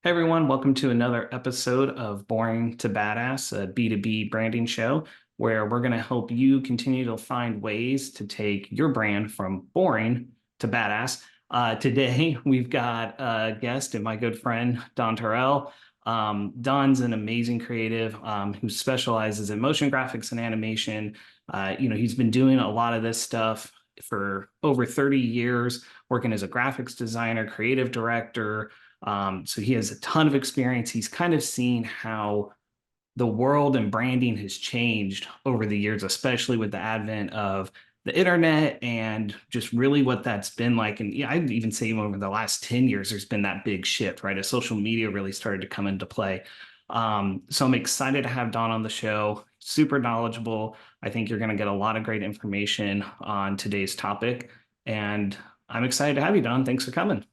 Hey everyone, welcome to another episode of Boring to Badass, a B2B branding show where we're going to help you continue to find ways to take your brand from boring to badass. Today, we've got a guest and my good friend, Don Terrell. Don's an amazing creative who specializes in motion graphics and animation. He's been doing a lot of this stuff for over 30 years, working as a graphics designer, creative director. So he has a ton of experience. He's kind of seen how the world and branding has changed over the years, especially with the advent of the internet and just really what that's been like. And yeah, I'd even say even over the last 10 years, there's been that big shift, right? As social media really started to come into play. So I'm excited to have Don on the show, super knowledgeable. I think you're going to get a lot of great information on today's topic. And I'm excited to have you, Don. Thanks for coming.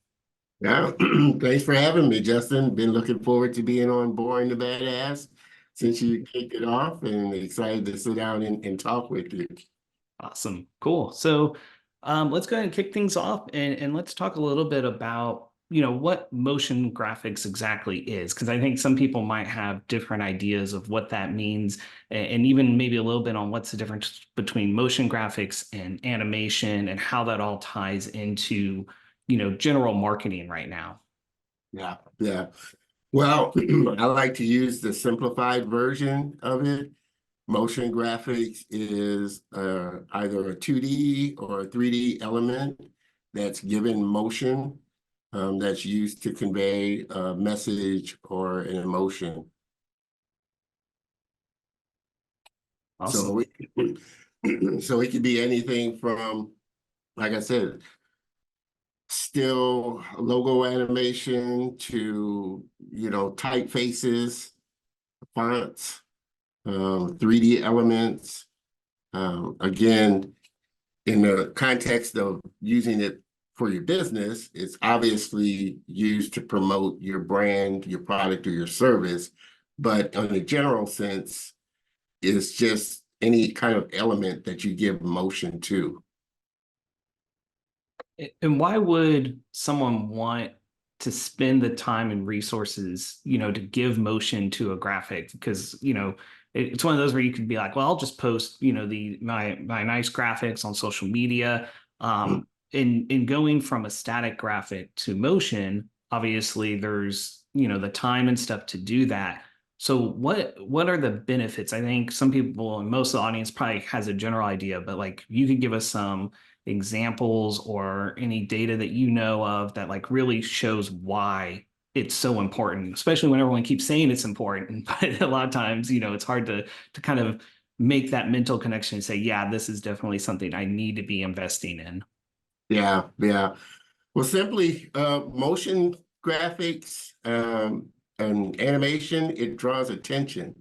Yeah, thanks for having me, Justin. Been looking forward to being on Boring the Badass since you kicked it off and excited to sit down and talk with you. Awesome. Cool. So let's go ahead and kick things off and let's talk a little bit about, what motion graphics exactly is, because I think some people might have different ideas of what that means and even maybe a little bit on what's the difference between motion graphics and animation and how that all ties into, general marketing right now. Yeah. Well, I like to use the simplified version of it. Motion graphics is either a 2D or a 3D element that's given motion that's used to convey a message or an emotion. Awesome. So it could be anything from, like I said, still logo animation to, typefaces, fonts, 3D elements. Again, in the context of using it for your business, it's obviously used to promote your brand, your product, or your service. But on a general sense, it's just any kind of element that you give motion to. And why would someone want to spend the time and resources, to give motion to a graphic? Because, it's one of those where you could be like, well, I'll just post, my nice graphics on social media. In going from a static graphic to motion, obviously there's, the time and stuff to do that. So what are the benefits? I think some people and most of the audience probably has a general idea, but like you could give us some examples or any data that you know of that like really shows why it's so important, especially when everyone keeps saying it's important. But a lot of times, it's hard to kind of make that mental connection and say, yeah, this is definitely something I need to be investing in. Yeah. Well, simply motion graphics and animation, it draws attention.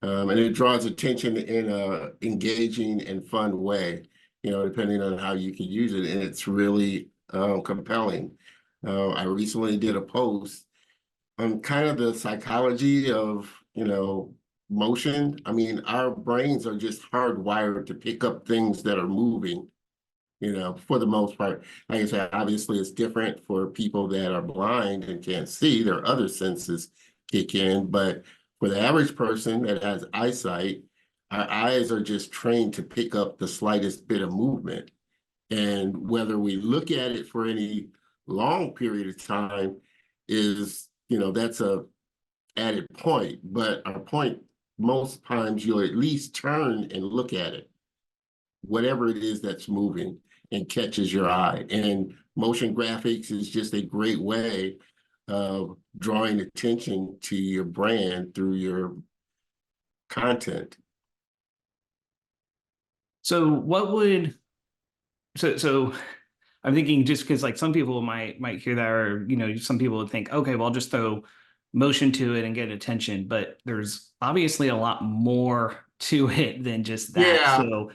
And it draws attention in a engaging and fun way, depending on how you can use it. And it's really compelling. I recently did a post on kind of the psychology of, motion. I mean, our brains are just hardwired to pick up things that are moving, for the most part. Like I said, obviously it's different for people that are blind and can't see. Their other senses kick in, but for the average person that has eyesight, our eyes are just trained to pick up the slightest bit of movement. And whether we look at it for any long period of time is, that's a added point. But our point, most times you'll at least turn and look at it, whatever it is that's moving and catches your eye. And motion graphics is just a great way of drawing attention to your brand through your content. So what would so I'm thinking just because like some people might hear that, or some people would think, okay, well, I'll just throw motion to it and get attention. But there's obviously a lot more to it than just that. Yeah, So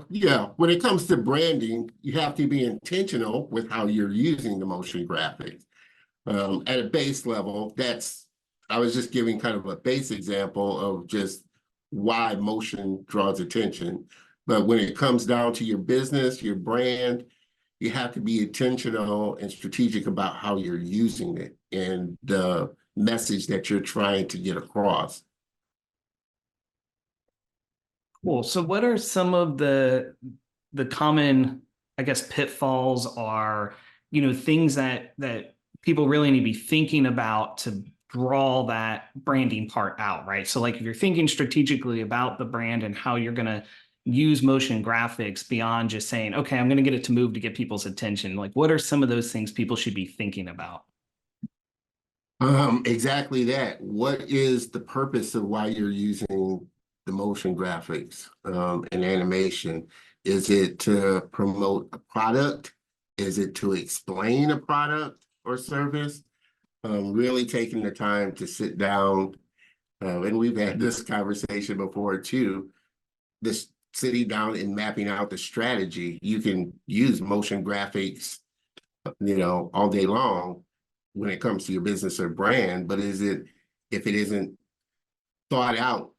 yeah. When it comes to branding, you have to be intentional with how you're using the motion graphics. At a base level, I was just giving kind of a base example of just why motion draws attention. But when it comes down to your business, your brand, you have to be intentional and strategic about how you're using it and the message that you're trying to get across. Cool. So what are some of the common, I guess, pitfalls are, things that people really need to be thinking about to draw that branding part out, right? So like if you're thinking strategically about the brand and how you're going to use motion graphics beyond just saying, okay, I'm going to get it to move to get people's attention. Like what are some of those things people should be thinking about? Exactly that. What is the purpose of why you're using the motion graphics and animation? Is it to promote a product? Is it to explain a product or service? Really taking the time to sit down, and we've had this conversation before too, this sitting down and mapping out the strategy. You can use motion graphics, all day long when it comes to your business or brand, but if it isn't thought out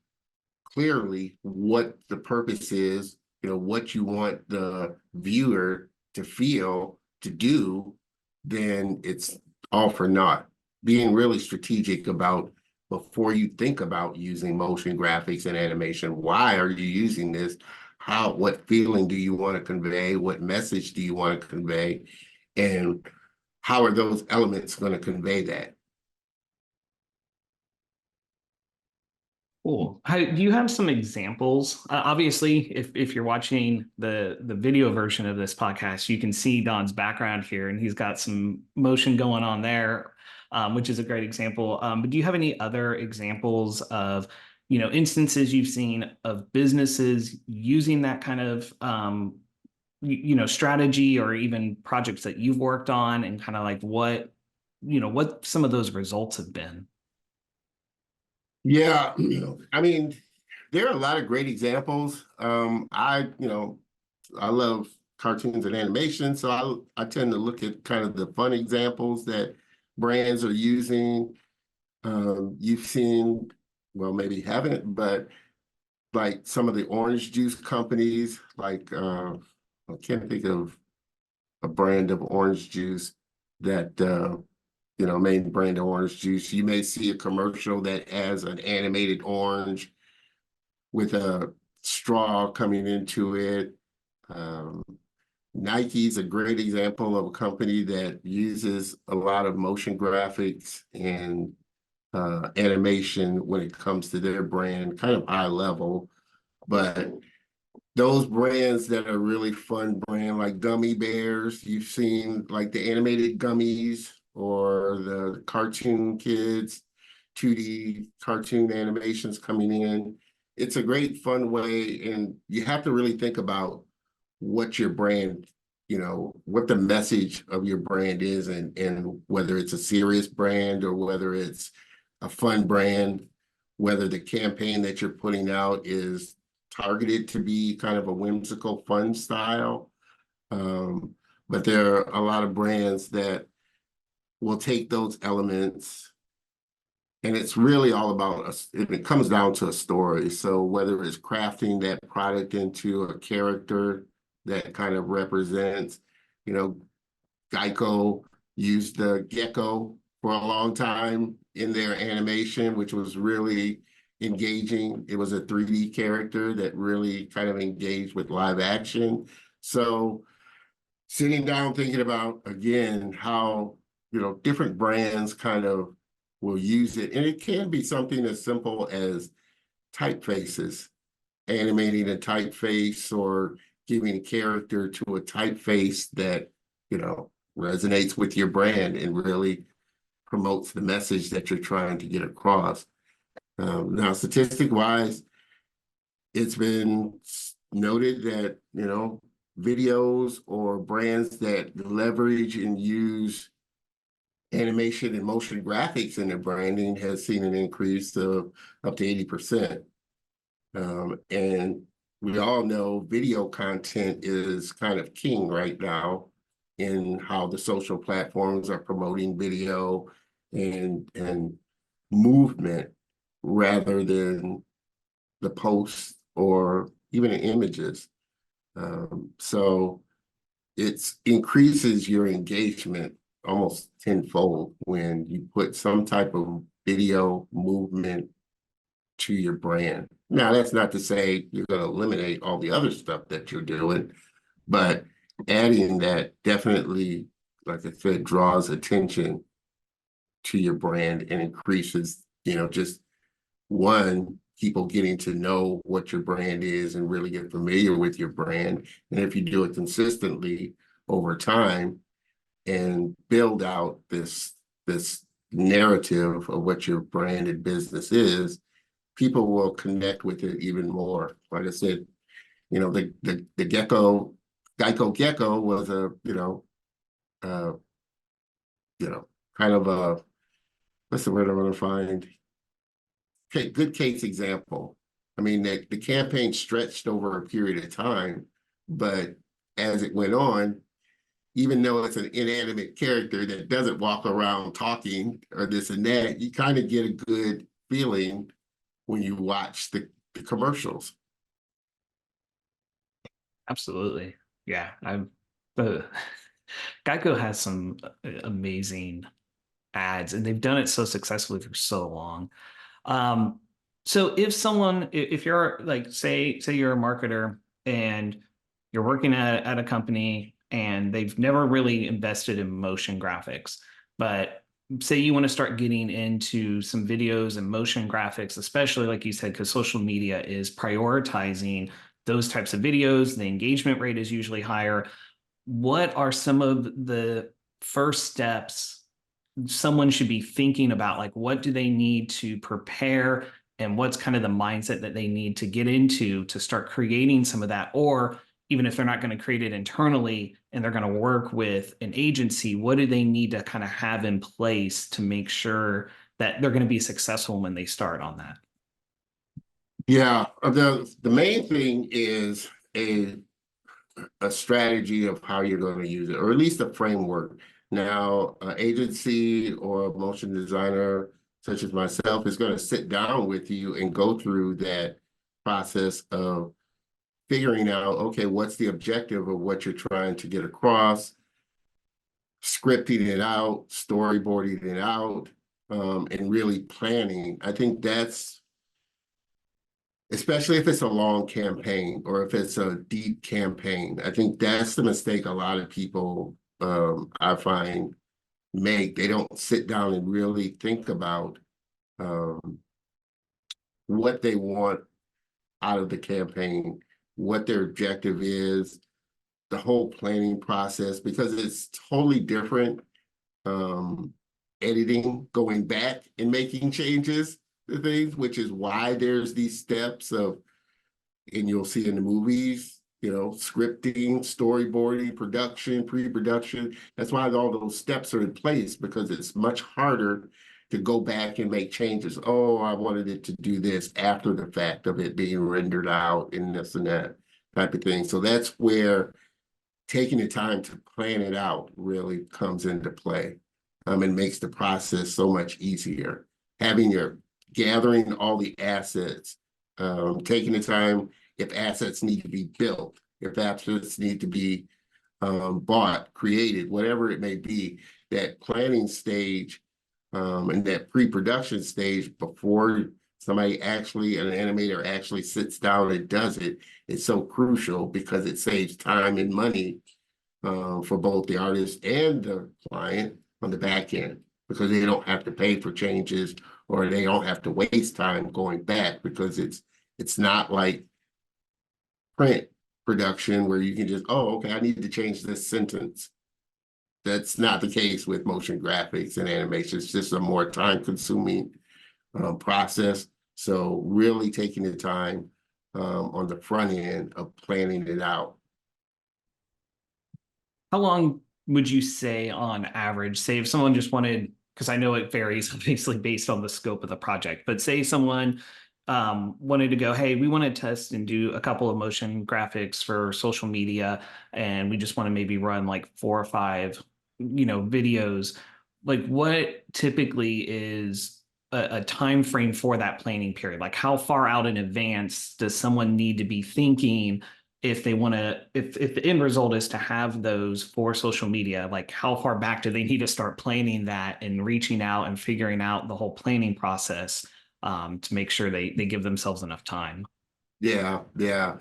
clearly what the purpose is, what you want the viewer to feel, to do, then it's all for naught. Being really strategic about before you think about using motion graphics and animation, why are you using this? What feeling do you want to convey? What message do you want to convey? And how are those elements going to convey that? Cool. Do you have some examples? Obviously, if you're watching the video version of this podcast, you can see Don's background here, and he's got some motion going on there, which is a great example. But do you have any other examples of, instances you've seen of businesses using that kind of, strategy or even projects that you've worked on, and kind of like what some of those results have been? Yeah, I mean, there are a lot of great examples. I love cartoons and animation, so I tend to look at kind of the fun examples that brands are using. You've seen, well, maybe haven't, but like some of the orange juice companies, like I can't think of a brand of orange juice that main brand of orange juice. You may see a commercial that has an animated orange with a straw coming into it. Um, Nike's a great example of a company that uses a lot of motion graphics and animation when it comes to their brand, kind of high level. But those brands that are really fun brand, like gummy bears, you've seen like the animated gummies or the cartoon kids, 2D cartoon animations coming in. It's a great fun way, and you have to really think about what your brand, what the message of your brand is, and whether it's a serious brand or whether it's a fun brand, whether the campaign that you're putting out is targeted to be kind of a whimsical, fun style. But there are a lot of brands that will take those elements, and it's really all about us. It comes down to a story. So whether it's crafting that product into a character that kind of represents, Geico used the gecko for a long time in their animation, which was really engaging. It was a 3D character that really kind of engaged with live action. So sitting down thinking about, again, how, different brands kind of will use it. And it can be something as simple as typefaces, animating a typeface or giving a character to a typeface that, resonates with your brand and really promotes the message that you're trying to get across. Now, statistic-wise, it's been noted that, videos or brands that leverage and use animation and motion graphics in their branding has seen an increase of up to 80%. And we all know video content is kind of king right now in how the social platforms are promoting video and movement rather than the posts or even the images. So it increases your engagement almost tenfold when you put some type of video movement to your brand. Now, that's not to say you're going to eliminate all the other stuff that you're doing, but adding that definitely, like I said, draws attention to your brand and increases, just one, people getting to know what your brand is and really get familiar with your brand. And if you do it consistently over time and build out this narrative of what your brand and business is, people will connect with it even more. Like I said, the Geico Gecko was a, uh, kind of a, what's the word I want to find? Okay, good case example. I mean, the campaign stretched over a period of time, but as it went on, even though it's an inanimate character that doesn't walk around talking or this and that, you kind of get a good feeling when you watch the commercials. Absolutely. Yeah. Uh, Geico has some amazing ads, and they've done it so successfully for so long. Um, so if you're like, say you're a marketer and you're working at a company and they've never really invested in motion graphics, but say you want to start getting into some videos and motion graphics, especially like you said, because social media is prioritizing those types of videos, the engagement rate is usually higher. What are some of the first steps someone should be thinking about? Like, what do they need to prepare, and what's kind of the mindset that they need to get into to start creating some of that? Or even if they're not going to create it internally and they're going to work with an agency, what do they need to kind of have in place to make sure that they're going to be successful when they start on that? Yeah, the main thing is a strategy of how you're going to use it, or at least a framework. Now, an agency or a motion designer such as myself is going to sit down with you and go through that process of figuring out, okay, what's the objective of what you're trying to get across, scripting it out, storyboarding it out, and really planning. I think that's, especially if it's a long campaign or if it's a deep campaign, I think that's the mistake a lot of people, I find, make. They don't sit down and really think about um, what they want out of the campaign, what their objective is, the whole planning process, because it's totally different editing, going back and making changes to things, which is why there's these steps of, and you'll see in the movies, scripting, storyboarding, production, pre-production. That's why all those steps are in place, because it's much harder to go back and make changes. Oh, I wanted it to do this after the fact of it being rendered out and this and that type of thing. So that's where taking the time to plan it out really comes into play, and makes the process so much easier. Gathering all the assets, taking the time, if assets need to be built, if assets need to be bought, created, whatever it may be, that planning stage and that pre-production stage before somebody actually, an animator actually sits down and does it, is so crucial, because it saves time and money for both the artist and the client on the back end, because they don't have to pay for changes, or they don't have to waste time going back, because it's not like print production where you can just, oh, okay, I need to change this sentence. That's not the case with motion graphics and animation. It's just a more time-consuming process. So really taking the time on the front end of planning it out. How long would you say on average, say if someone just wanted, because I know it varies obviously based on the scope of the project, but say someone wanted to go, hey, we want to test and do a couple of motion graphics for social media, and we just want to maybe run like 4 or 5, videos. Like, what typically is a time frame for that planning period? Like, how far out in advance does someone need to be thinking, if they want to, if the end result is to have those for social media, like how far back do they need to start planning that and reaching out and figuring out the whole planning process to make sure they give themselves enough time. Yeah, yeah.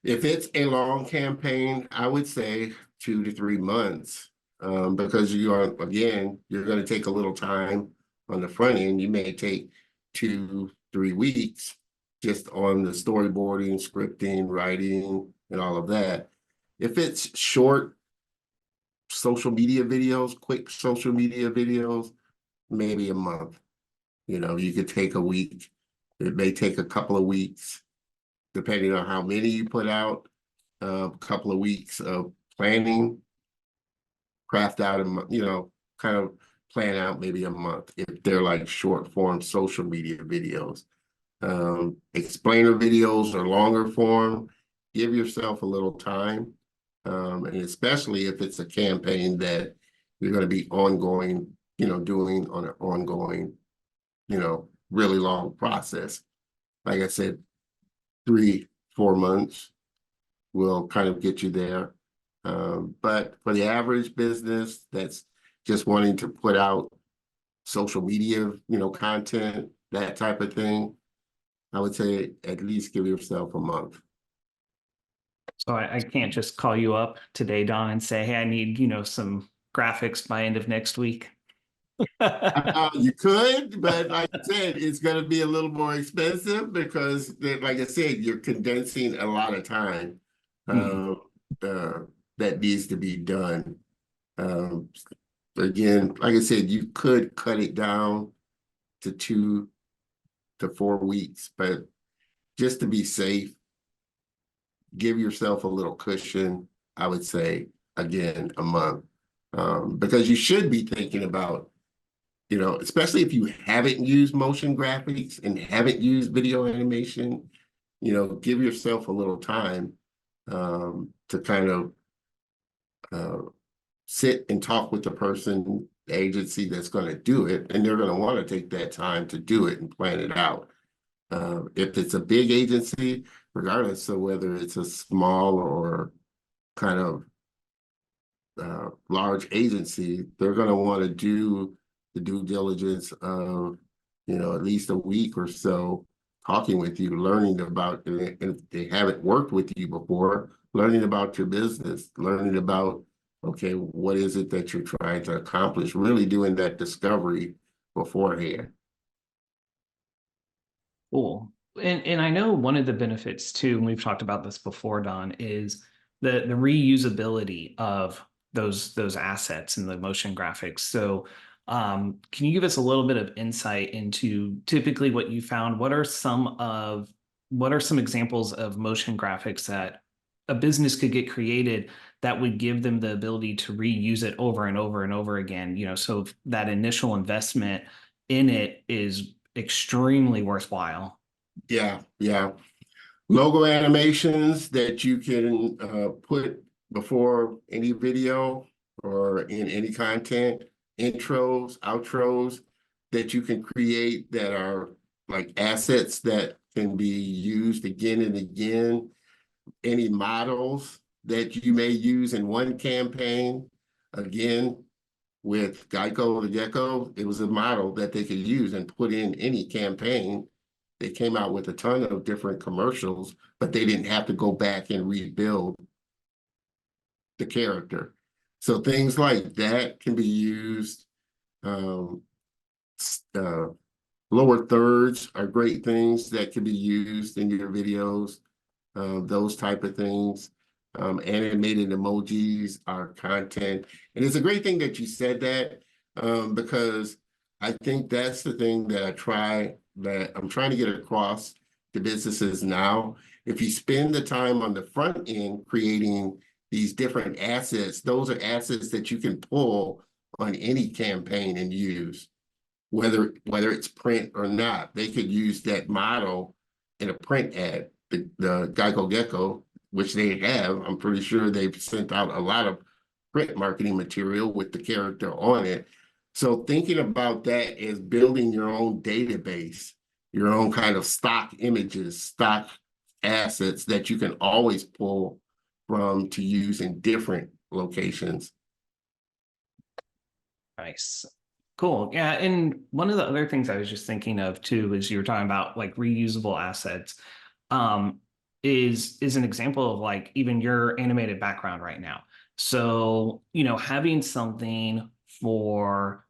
If it's a long campaign, I would say 2 to 3 months, because you are, again, you're going to take a little time on the front end. You may take 2, 3 weeks just on the storyboarding, scripting, writing, and all of that. If it's short social media videos, quick social media videos, maybe a month. You could take a week. It may take a couple of weeks, depending on how many you put out. A couple of weeks of planning, craft out kind of plan out maybe a month if they're like short form social media videos. Explainer videos or longer form, give yourself a little time. And especially if it's a campaign that you're going to be ongoing, doing on an ongoing, really long process. Like I said, 3, 4 months will kind of get you there. But for the average business that's just wanting to put out social media, content, that type of thing, I would say at least give yourself a month. So I can't just call you up today, Don, and say, hey, I need, some graphics by end of next week. You could, but like I said, it's going to be a little more expensive because, like I said, you're condensing a lot of time Mhm. uh, that needs to be done. Um, Again, like I said, you could cut it down to 2 to 4 weeks, but just to be safe, give yourself a little cushion. I would say, again, a month, because you should be thinking about, especially if you haven't used motion graphics and haven't used video animation, give yourself a little time to kind of uh, sit and talk with the person, the agency that's going to do it, and they're going to want to take that time to do it and plan it out. If it's a big agency, regardless of whether it's a small or kind of large agency, they're going to want to do the due diligence of, at least a week or so talking with you, learning about, and if they haven't worked with you before, learning about your business, learning about, okay, what is it that you're trying to accomplish, really doing that discovery beforehand. Cool. And I know one of the benefits too, and we've talked about this before, Don, is the reusability of those assets and the motion graphics. So can you give us a little bit of insight into typically what you found? What are some examples of motion graphics that a business could get created that would give them the ability to reuse it over and over and over again? So that initial investment in it is extremely worthwhile. Yeah, yeah. Logo animations that you can put before any video or in any content, intros, outros that you can create that are like assets that can be used again and again. Any models that you may use in one campaign, again, with Geico the Gecko, it was a model that they could use and put in any campaign. They came out with a ton of different commercials, but they didn't have to go back and rebuild the character. So things like that can be used. Um, uh, Lower thirds are great things that can be used in your videos, those type of things. Animated emojis are content. And it's a great thing that you said that, because I think that's the thing that I'm trying to get across to businesses now. If you spend the time on the front end creating these different assets, those are assets that you can pull on any campaign and use, whether it's print or not. They could use that model in a print ad. The Geico Gecko, which they have, I'm pretty sure they've sent out a lot of print marketing material with the character on it. So thinking about that as building your own database, your own kind of stock images, stock assets that you can always pull from to use in different locations. Nice. Cool. Yeah. And one of the other things I was just thinking of too is you were talking about like reusable assets. Um, is an example of like even your animated background right now. So, having something for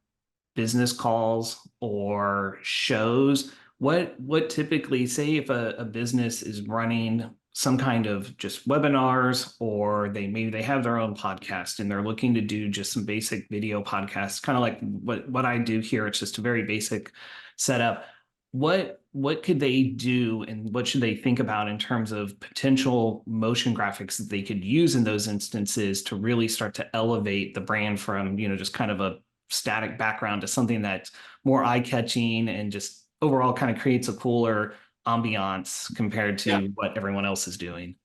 business calls or shows, what typically, say if a business is running some kind of just webinars, or maybe they have their own podcast and they're looking to do just some basic video podcasts, kind of like what I do here. It's just a very basic setup. What could they do, and what should they think about in terms of potential motion graphics that they could use in those instances to really start to elevate the brand from, just kind of a static background to something that's more eye-catching and just overall kind of creates a cooler ambiance compared Yeah. to what everyone else is doing.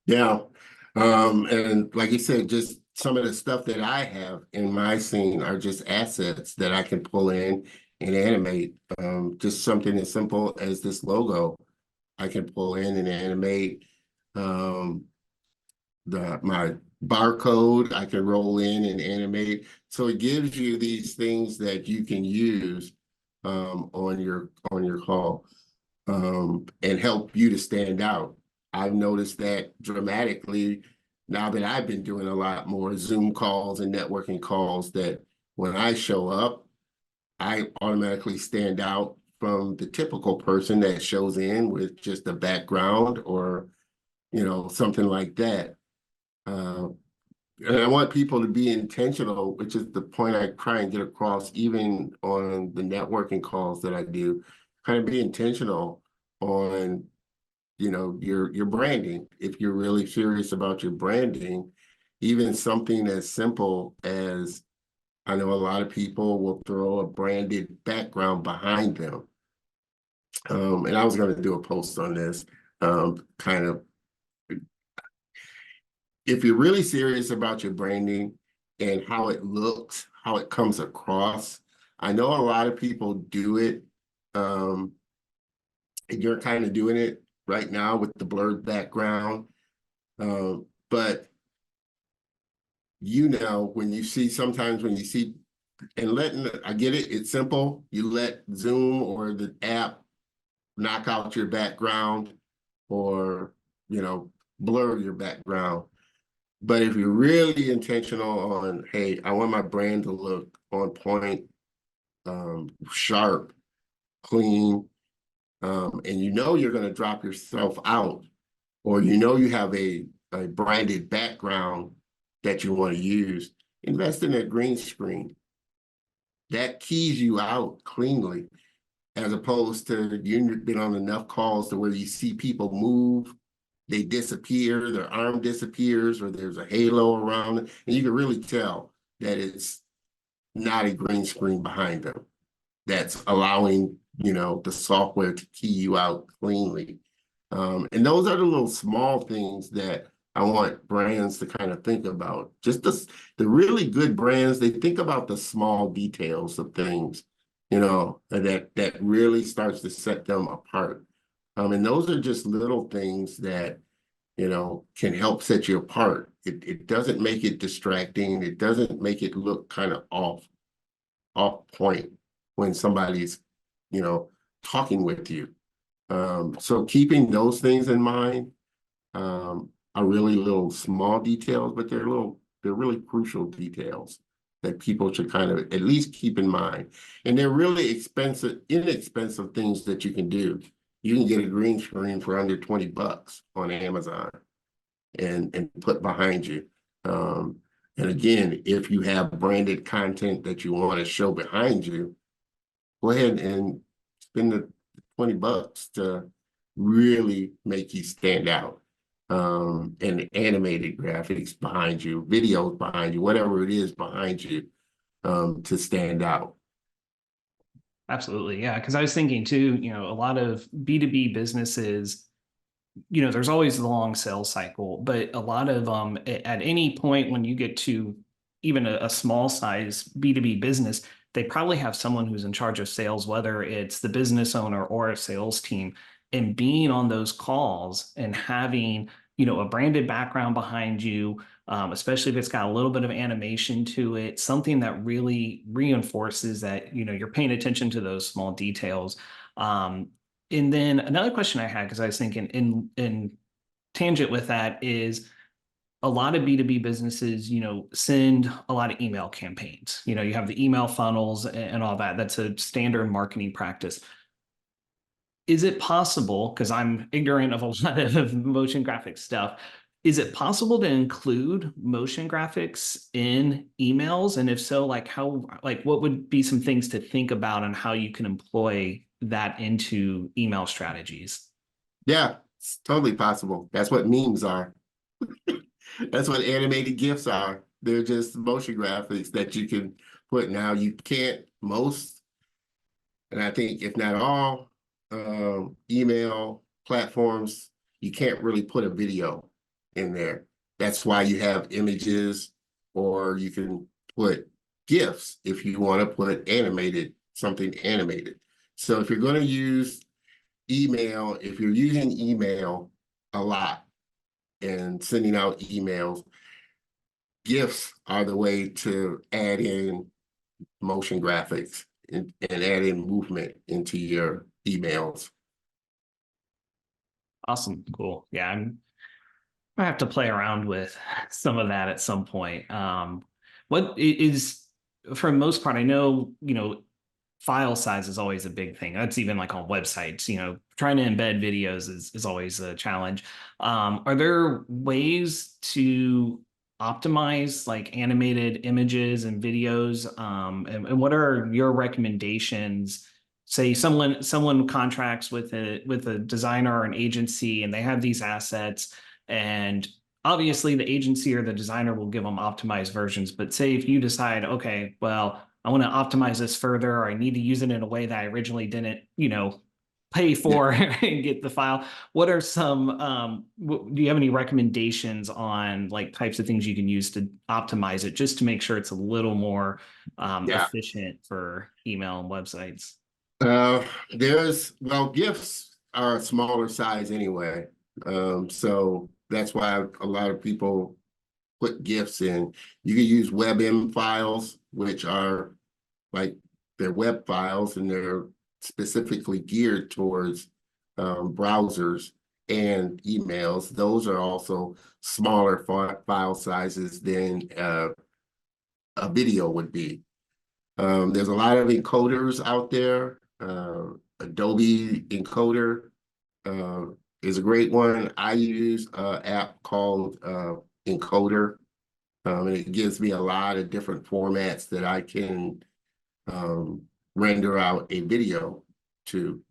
Yeah. And like you said, just some of the stuff that I have in my scene are just assets that I can pull in and animate. Just something as simple as this logo, I can pull in and animate. Um, my barcode, I can roll in and animate. So it gives you these things that you can use on your call and help you to stand out. I've noticed that dramatically now that I've been doing a lot more Zoom calls and networking calls, that when I show up, I automatically stand out from the typical person that shows in with just a background or, something like that. Uh, and I want people to be intentional, which is the point I try and get across, even on the networking calls that I do. Kind of be intentional on, your branding. If you're really serious about your branding, even something as simple as, I know a lot of people will throw a branded background behind them. And I was going to do a post on this, kind of, if you're really serious about your branding and how it looks, how it comes across, I know a lot of people do it, and you're kind of doing it right now with the blurred background. But sometimes when you see, and I get it, it's simple. You let Zoom or the app knock out your background or, blur your background. But if you're really intentional on, hey, I want my brand to look on point, sharp, clean, and you're going to drop yourself out, or you have a branded background that you want to use, invest in a green screen. That keys you out cleanly, as opposed to you've been on enough calls to where you see people move, they disappear, their arm disappears, or there's a halo around it, and you can really tell that it's not a green screen behind them. That's allowing, the software to key you out cleanly. And those are the little small things that I want brands to kind of think about. Just the really good brands, they think about the small details of things, that really starts to set them apart. And those are just little things that, can help set you apart. It doesn't make it distracting. It doesn't make it look kind of off point when somebody's, talking with you. So keeping those things in mind are really little small details, but they're really crucial details that people should kind of at least keep in mind. And they're really inexpensive things that you can do. You can get a green screen for under $20 on Amazon and put behind you. And again, if you have branded content that you want to show behind you, go ahead and spend the $20 to really make you stand out. And animated graphics behind you, videos behind you, whatever it is behind you, to stand out. Absolutely. Yeah. Because I was thinking too, a lot of B2B businesses, there's always the long sales cycle, but a lot of at any point when you get to even a small size B2B business, they probably have someone who's in charge of sales, whether it's the business owner or a sales team. and being on those calls and having, a branded background behind you, especially if it's got a little bit of animation to it, something that really reinforces that, you're paying attention to those small details. And then another question I had, because I was thinking in tangent with that, is a lot of B2B businesses, send a lot of email campaigns. You have the email funnels and all that. That's a standard marketing practice. Is it possible, because I'm ignorant of a lot of motion graphic stuff, is it possible to include motion graphics in emails? And if so, what would be some things to think about on how you can employ that into email strategies? Yeah, it's totally possible. That's what memes are. That's what animated GIFs are. They're just motion graphics that you can put. Now you can't most, and I think if not all, email platforms, you can't really put a video in there. That's why you have images, or you can put GIFs if you want to put something animated. So if you're going to use email, if you're using email a lot and sending out emails, GIFs are the way to add in motion graphics and add in movement into your emails. Awesome. Cool. Yeah, I have to play around with some of that at some point. What is, for the most part, I know, file size is always a big thing. That's even like on websites, trying to embed videos is always a challenge. Are there ways to optimize like animated images and videos? And what are your recommendations? Say someone contracts with a designer or an agency, and they have these assets, and obviously the agency or the designer will give them optimized versions. But say if you decide, okay, well, I want to optimize this further, or I need to use it in a way that I originally didn't, pay Yeah. for and get the file. What are some, do you have any recommendations on like types of things you can use to optimize it, just to make sure it's a little more Yeah. efficient for email and websites? Uh, well, GIFs are a smaller size anyway. So that's why a lot of people put GIFs in. You can use WebM files, which are like they're web files, and they're specifically geared towards browsers and emails. Those are also smaller file sizes than a video would be. There's a lot of encoders out there. Adobe Encoder is a great one. I use an app called Encoder, and it gives me a lot of different formats that I can render out a video to.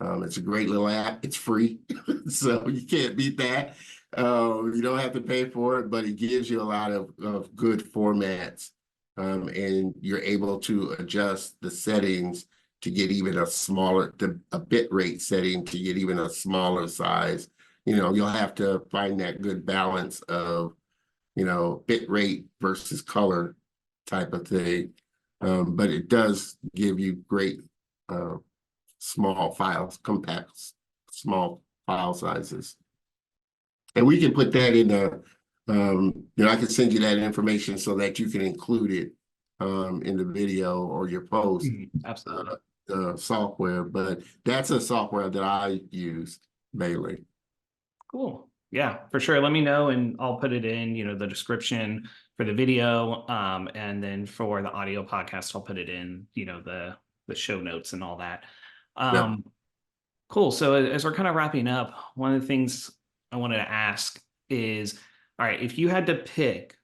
It's a great little app. It's free, so you can't beat that. You don't have to pay for it, but it gives you a lot of good formats, and you're able to adjust the settings to get even a bit rate setting to get even a smaller size. You'll have to find that good balance of, bit rate versus color type of thing. But it does give you great small files, compact, small file sizes. And we can put that in I can send you that information so that you can include it in the video or your post, Absolutely. software. But that's a software that I use mainly. Cool. Yeah, for sure. Let me know and I'll put it in, the description for the video. And then for the audio podcast, I'll put it in, the show notes and all that. Yep. Cool. So as we're kind of wrapping up, one of the things I wanted to ask is, all right, if you had to pick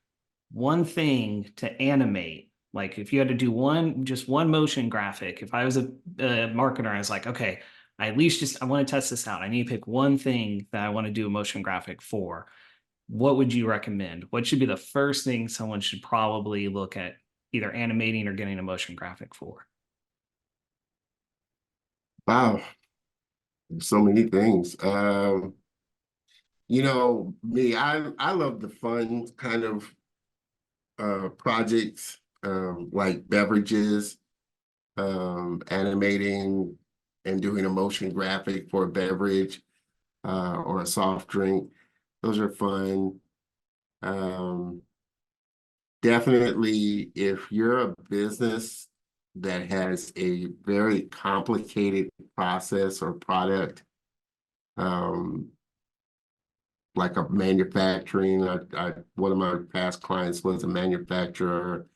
one thing to animate, like if you had to do just one motion graphic, if I was a marketer, I was like, okay, I at least I want to test this out. I need to pick one thing that I want to do a motion graphic for. What would you recommend? What should be the first thing someone should probably look at either animating or getting a motion graphic for? Wow. So many things. Me, I love the fun kind of projects, like beverages, animating and doing a motion graphic for a beverage or a soft drink. Those are fun. Definitely, if you're a business that has a very complicated process or product, um, like a manufacturing, one of my past clients was a manufacturer,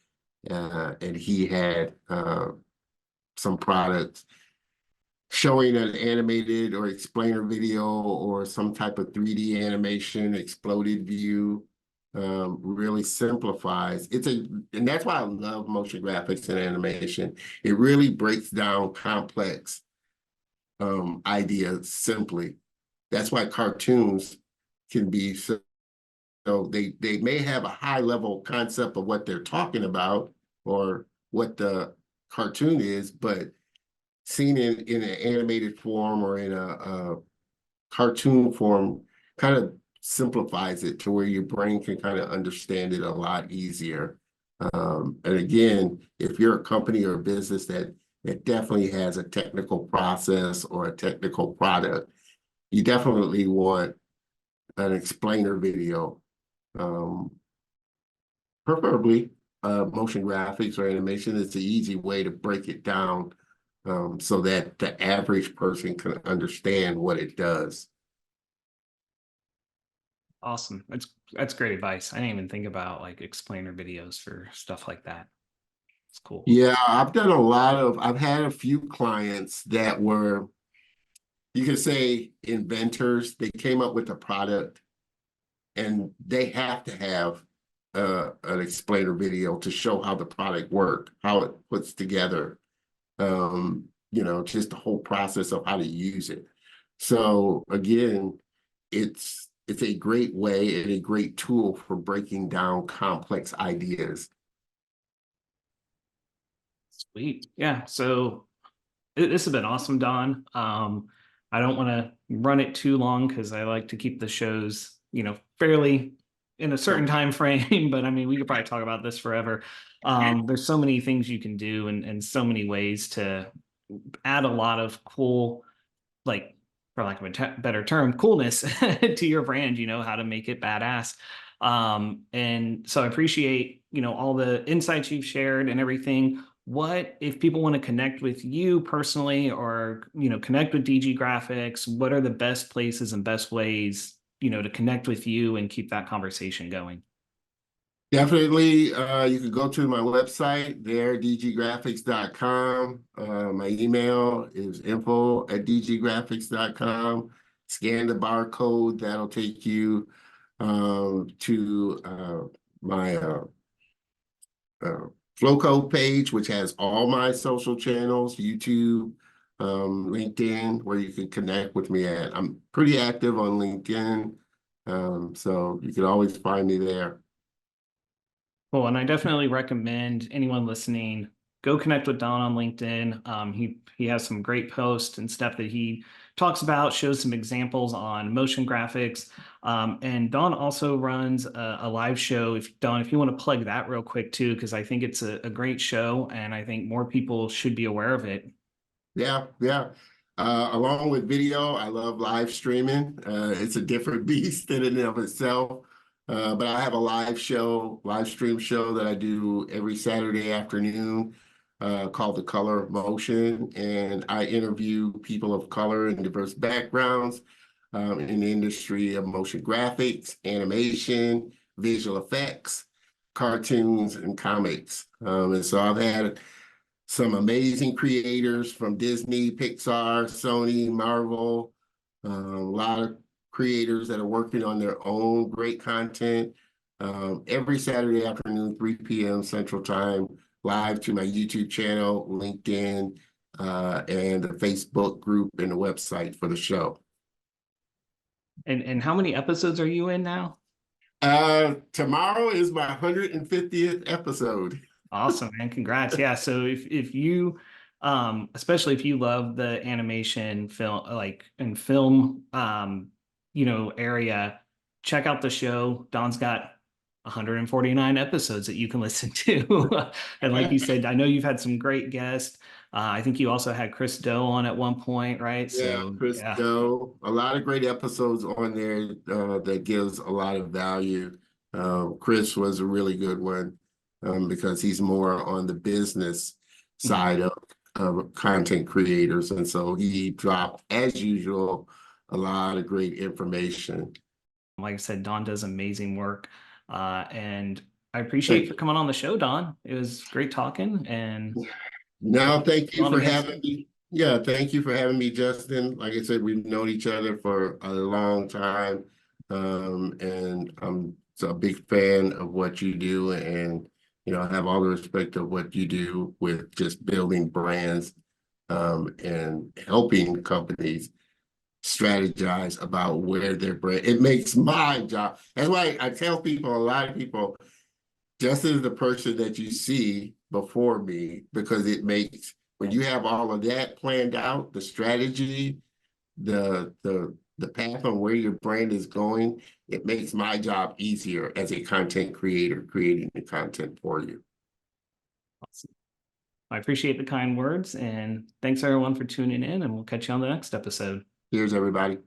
and he had some products showing an animated or explainer video or some type of 3D animation, exploded view, really simplifies. And that's why I love motion graphics and animation. It really breaks down complex ideas simply. That's why cartoons can be so they may have a high level concept of what they're talking about or what the cartoon is, but seen in an animated form or in a cartoon form kind of simplifies it to where your brain can kind of understand it a lot easier. And again, if you're a company or a business that definitely has a technical process or a technical product, you definitely want an explainer video, preferably motion graphics or animation. It's an easy way to break it down so that the average person can understand what it does. Awesome. That's great advice. I didn't even think about like explainer videos for stuff like that. It's cool. Yeah, I've had a few clients that were, you could say, inventors. They came up with a product and they have to have an explainer video to show how the product worked, how it puts together, just the whole process of how to use it. So again, it's a great way and a great tool for breaking down complex ideas. Sweet. Yeah. So this has been awesome, Don. I don't want to run it too long because I like to keep the shows, fairly in a certain time frame. But I mean, we could probably talk about this forever. There's so many things you can do and so many ways to add a lot of cool, like for lack of a better term, coolness to your brand, how to make it badass. And so I appreciate, all the insights you've shared and everything. What if people want to connect with you personally or, connect with DG Grafix? What are the best places and best ways, to connect with you and keep that conversation going? Definitely, you can go to my website there, dggrafix.com. My email is info@dggrafix.com. Scan the barcode, that'll take you to my Flowcode page, which has all my social channels, YouTube, LinkedIn, where you can connect with me at. I'm pretty active on LinkedIn, so you can always find me there. Cool. And I definitely recommend anyone listening go connect with Don on LinkedIn. He has some great posts and stuff that he talks about, shows some examples on motion graphics. And Don also runs a live show. If you want to plug that real quick too, because I think it's a great show and I think more people should be aware of it. Yeah, yeah. Along with video, I love live streaming. It's a different beast in and of itself. But I have a live stream show that I do every Saturday afternoon called The Color of Motion. And I interview people of color and diverse backgrounds in the industry of motion graphics, animation, visual effects, cartoons, and comics. And so I've had some amazing creators from Disney, Pixar, Sony, Marvel, a lot of creators that are working on their own great content. Every Saturday afternoon, 3 p.m. Central Time, live to my YouTube channel, LinkedIn, and the Facebook group and the website for the show. And how many episodes are you in now? Tomorrow is my 150th episode. Awesome, man. Congrats. Yeah. So if you especially if you love the animation film and film area, check out the show. Don's got 149 episodes that you can listen to. And like you said, I know you've had some great guests. I think you also had Chris Doe on at one point, right? Yeah, So Chris yeah. Doe, a lot of great episodes on there that gives a lot of value. Chris was a really good one because he's more on the business Mhm. side of content creators. And so he dropped, as usual, a lot of great information. Like I said, Don does amazing work. And I appreciate you Thank for you. coming on the show, Don. It was great talking and Now, hopefully thank we'll you on for again having soon. me. Yeah, thank you for having me, Justin. Like I said, we've known each other for a long time. And I'm a big fan of what you do and, I have all the respect of what you do with just building brands, and helping companies strategize about where their brand, it makes my job. That's why I tell people, a lot of people, Justin is the person that you see before me because it makes when you have all of that planned out, the strategy, the path on where your brand is going, it makes my job easier as a content creator creating the content for you. Awesome. I appreciate the kind words and thanks everyone for tuning in and we'll catch you on the next episode. Here's everybody.